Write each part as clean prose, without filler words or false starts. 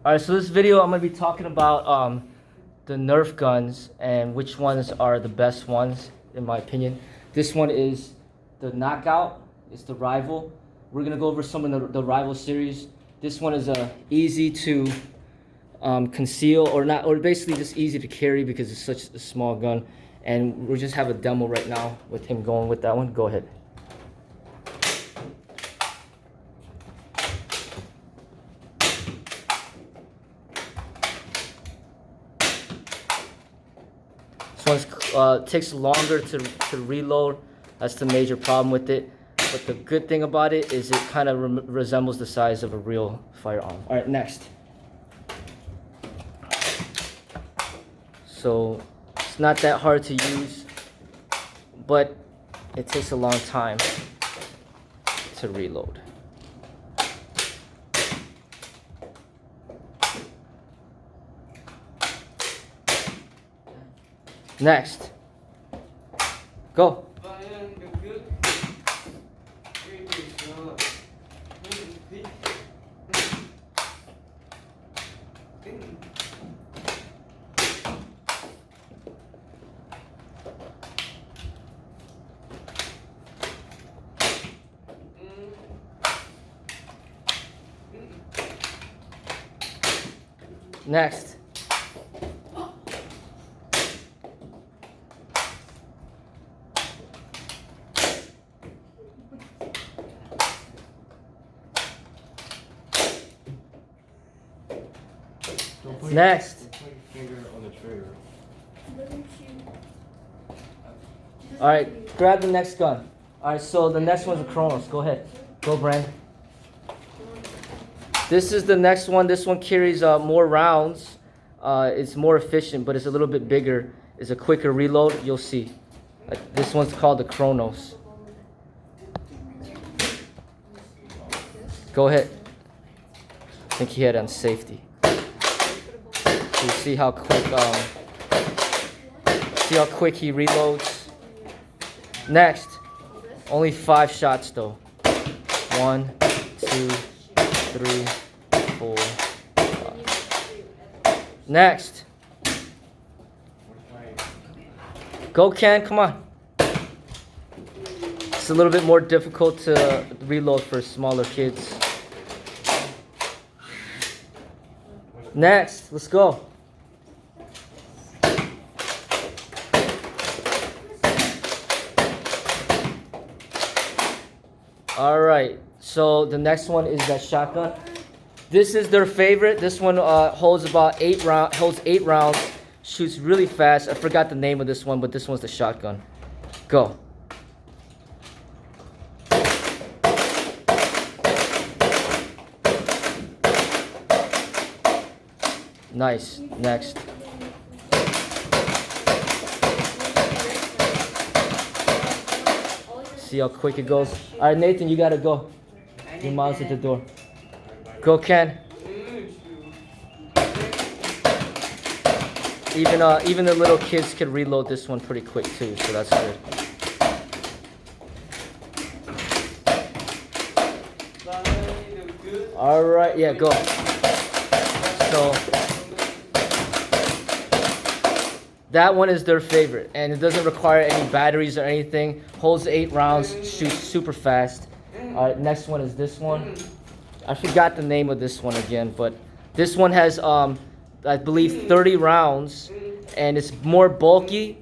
Alright, so this video I'm going to be talking about the Nerf guns and which ones are the best ones in my opinion. This one is the Knockout. It's the Rival. We're going to go over some of the Rival series. This one is easy to conceal or basically just easy to carry because it's such a small gun. And we'll just have a demo right now with him going with that one. Go ahead. This one takes longer to reload. That's the major problem with it. But the good thing about it is it kind of resembles the size of a real firearm. All right, next. So it's not that hard to use, but it takes a long time to reload. Next. Go. Next. Next. Put your finger on the trigger. All right, grab the next gun. All right, so the next one's a Chronos. Go ahead. Go, Brand. This is the next one. This one carries more rounds. It's more efficient, but it's a little bit bigger. It's a quicker reload. You'll see. This one's called the Chronos. Go ahead. I think he had it on safety. So you see how quick he reloads. Next, only 5 shots though. 1, 2, 3, 4, 5. Next. Go, Ken, come on. It's a little bit more difficult to reload for smaller kids. Next, let's go. All right, so the next one is that shotgun. This is their favorite. This one holds 8 rounds, shoots really fast. I forgot the name of this one, but this one's the shotgun. Go. Nice. Next. See how quick it goes. All right, Nathan, you gotta go. Your mom's at the door. Go, Ken. Even the little kids can reload this one pretty quick too, so that's good. All right, yeah, go. So that one is their favorite, and it doesn't require any batteries or anything. Holds 8 rounds, shoots super fast. All right, next one is this one. I forgot the name of this one again, but this one has, I believe, 30 rounds, and it's more bulky,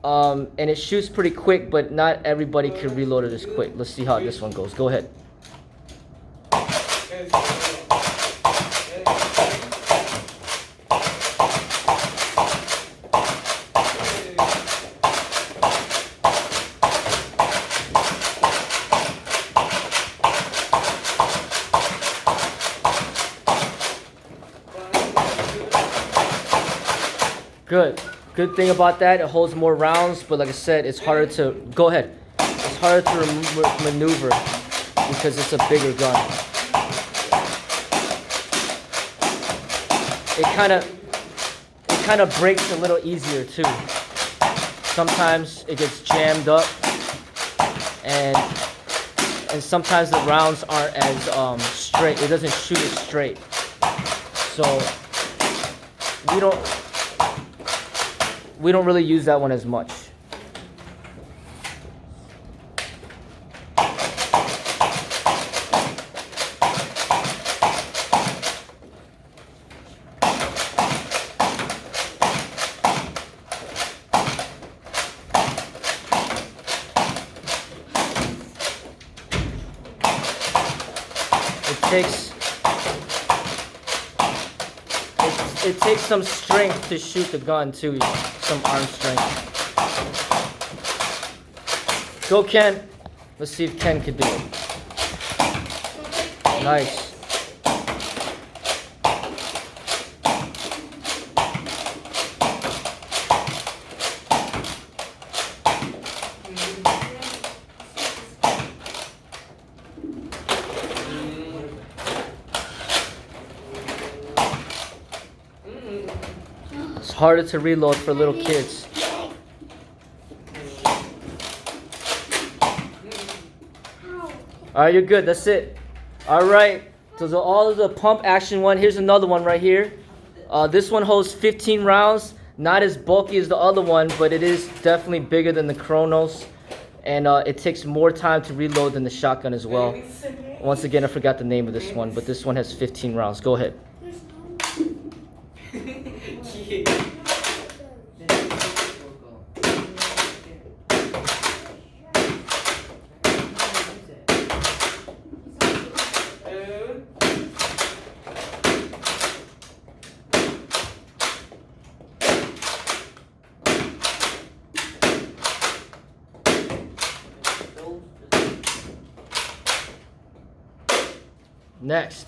and it shoots pretty quick, but not everybody can reload it as quick. Let's see how this one goes. Go ahead. Good. Good thing about that, it holds more rounds, but like I said, it's harder to, go ahead. It's harder to maneuver because it's a bigger gun. It kind of breaks a little easier too. Sometimes it gets jammed up, and sometimes the rounds aren't as straight. It doesn't shoot it straight. so we don't really use that one as much. It takes some strength to shoot the gun too, some arm strength. Go Ken. Let's see if Ken can do it. Nice. It's harder to reload for little kids. Alright, you're good. That's it. Alright. Those are all of the pump action one. Here's another one right here. This one holds 15 rounds. Not as bulky as the other one, but it is definitely bigger than the Chronos. And it takes more time to reload than the shotgun as well. Once again, I forgot the name of this one, but this one has 15 rounds. Go ahead. Next.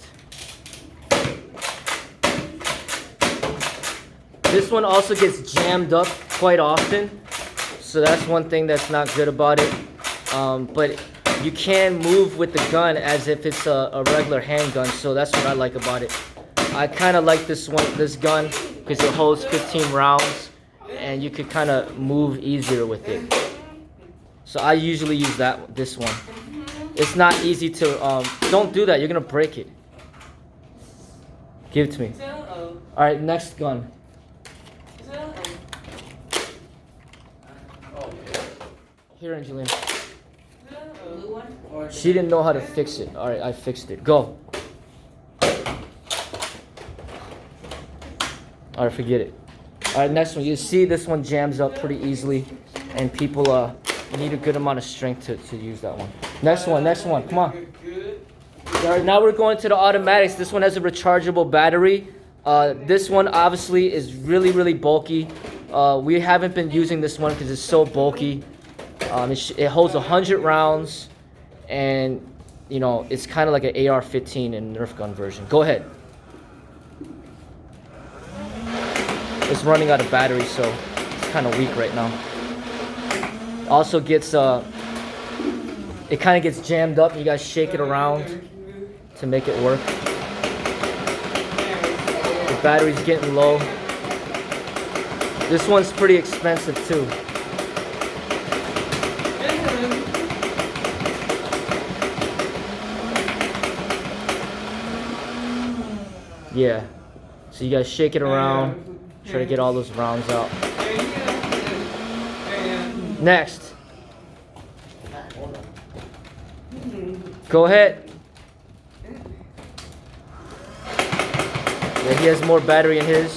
This one also gets jammed up quite often, so that's one thing that's not good about it. But you can move with the gun as if it's a regular handgun, so that's what I like about it. I kind of like this gun, because it holds 15 rounds, and you could kind of move easier with it. So I usually use this one. It's not easy to, don't do that, you're gonna break it. Give it to me. Alright, next gun. Here, Angelina. She didn't know how to fix it. Alright, I fixed it. Go. Alright, forget it. Alright, next one. You see this one jams up pretty easily, and people need a good amount of strength to use that one. Next one, come on. Alright, now we're going to the automatics. This one has a rechargeable battery. This one obviously is really bulky. We haven't been using this one because it's so bulky. It holds 100 rounds, and you know, it's kind of like an AR-15 in Nerf gun version. Go ahead. It's running out of battery, so it's kind of weak right now. Also gets it kind of gets jammed up. You guys shake it around to make it work. The battery's getting low. This one's pretty expensive too. Yeah. So you guys shake it around. Try to get all those rounds out. Next. Go ahead. Yeah, he has more battery in his.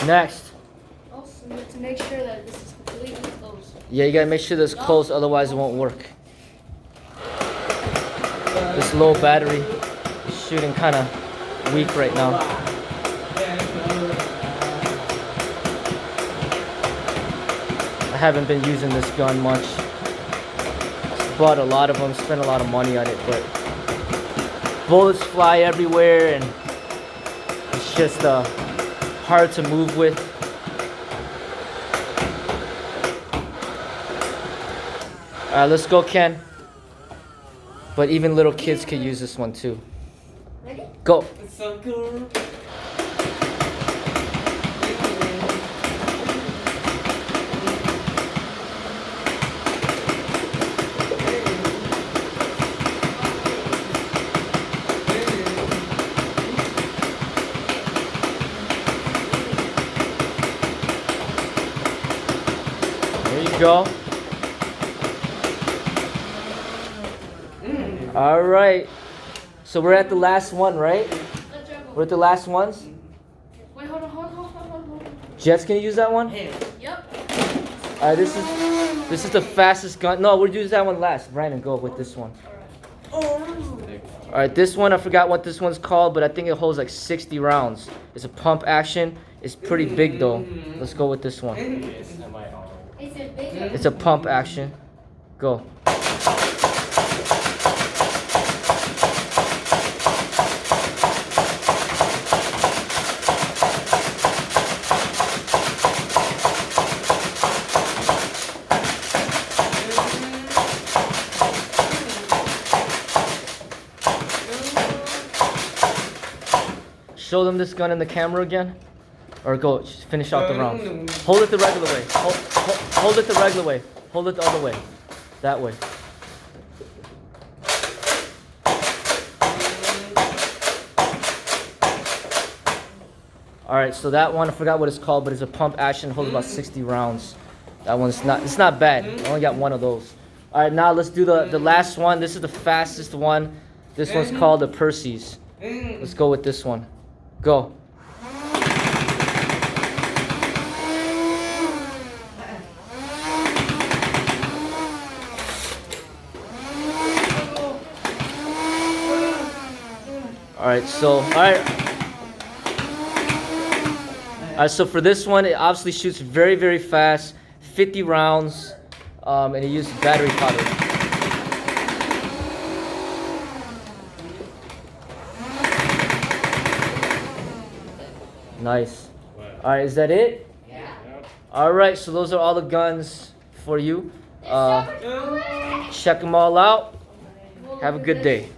Next. Also, to make sure that this is completely closed. Yeah, you gotta make sure this is closed, otherwise it won't work. This low battery is shooting kind of weak right now. I haven't been using this gun much. Bought a lot of them, spent a lot of money on it, but bullets fly everywhere, and it's just hard to move with. All right, let's go, Ken. But even little kids can use this one too. Ready? Go. It's so cool. There you go. All right. So we're at the last one, right? Let's juggle. We're at the last ones. Wait, hold on. Jet's gonna use that one. Yep. All right. This is the fastest gun. No, we'll use that one last. Brandon, go with this one. All right. This one, I forgot what this one's called, but I think it holds like 60 rounds. It's a pump action. It's pretty big though. Let's go with this one. Is it bigger? It's a pump action. Go. Show them this gun in the camera again. Or go, just finish out the round. Hold it the regular way. Hold it the regular way. Hold it the other way. That way. Alright, so that one, I forgot what it's called, but it's a pump action, holds about 60 rounds. That one's not, it's not bad. I only got one of those. Alright, now let's do the last one. This is the fastest one. This one's called the Percy's. Let's go with this one. Go. Alright, so for this one, it obviously shoots very, very fast, 50 rounds, and it uses battery powder. Nice. Alright, is that it? Yeah. Alright, so those are all the guns for you. Check them all out. Have a good day.